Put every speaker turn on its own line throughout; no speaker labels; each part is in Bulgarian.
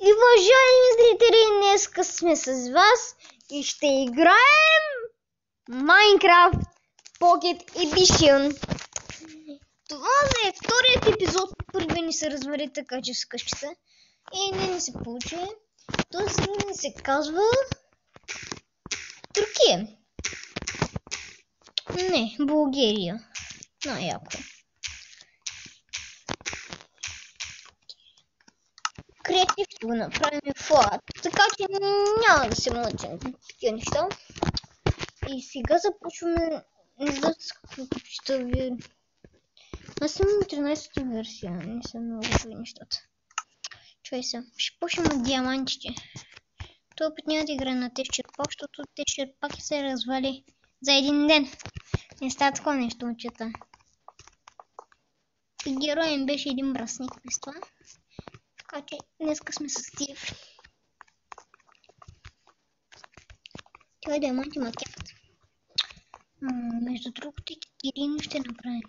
И уважаеми зрители, днес сме с вас и ще играем Minecraft Pocket Edition. Това е вторият епизод, първи ни се развали така, че с къщата и не се получи. Този сервер се казва Туркия. Не, България. Яко. Креатив ще го направим флат, така че няма да се мъчим такива неща. И сега започваме, не знам с какво ще ви... Аз съм 13-та версия, не съм много добри нещата. Чуй се, ще почнем от диамантите. Този път няма да игра на тези черпак, защото тези черпаки се развали за един ден. Не става такова нещо, момчета. И героем беше един брасник през това. Така че днеска сме с Стив. Това е диаманти макет. Между другото и Кирин ще направим.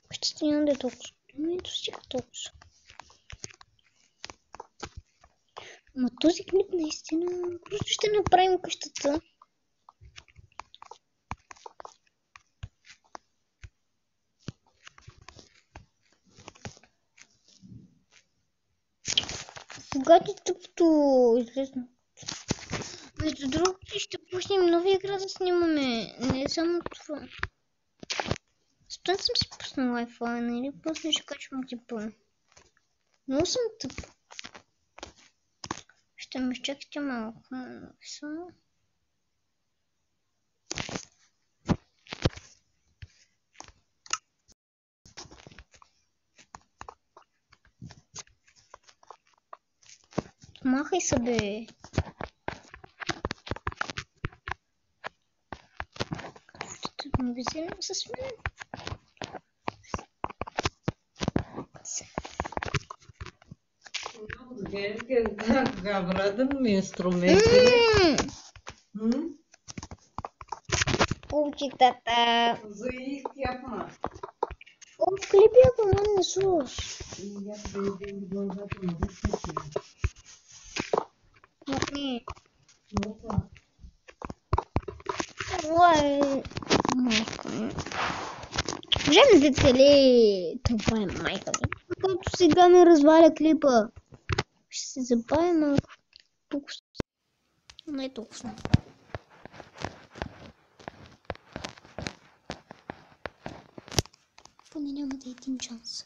Къщата няма да е толкова. Ето стига толкова. Ма този клип наистина просто ще направим къщата. Когато тъпто излезна. Между другото ще пуснем нова игра да снимаме. Не само това. Спрям съм си пуснал Wi-Fi, нали? После ще качвам типа. Много съм тъп. Ще ме изчакайте малко. Махай се, бе. Ще ме визирам с мен.
Gavradım instrumentini.
Кучетата.
Zayıf yapma.
О, в клипе я, по-моему, не слушаю.
Я тебе глаза
Не.
Ну-ка.
Ой, майка ми. Уважаеми зрители, това е майка ми. Когато сега ми разваля клипа. Ще се забавя малко. Толкова. Не толкова. Поне няма да е един шанс.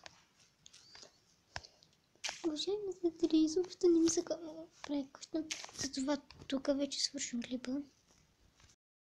Уважаеми зрители, изобщо не ми се прави къща. Затова тук вече свършим клипа.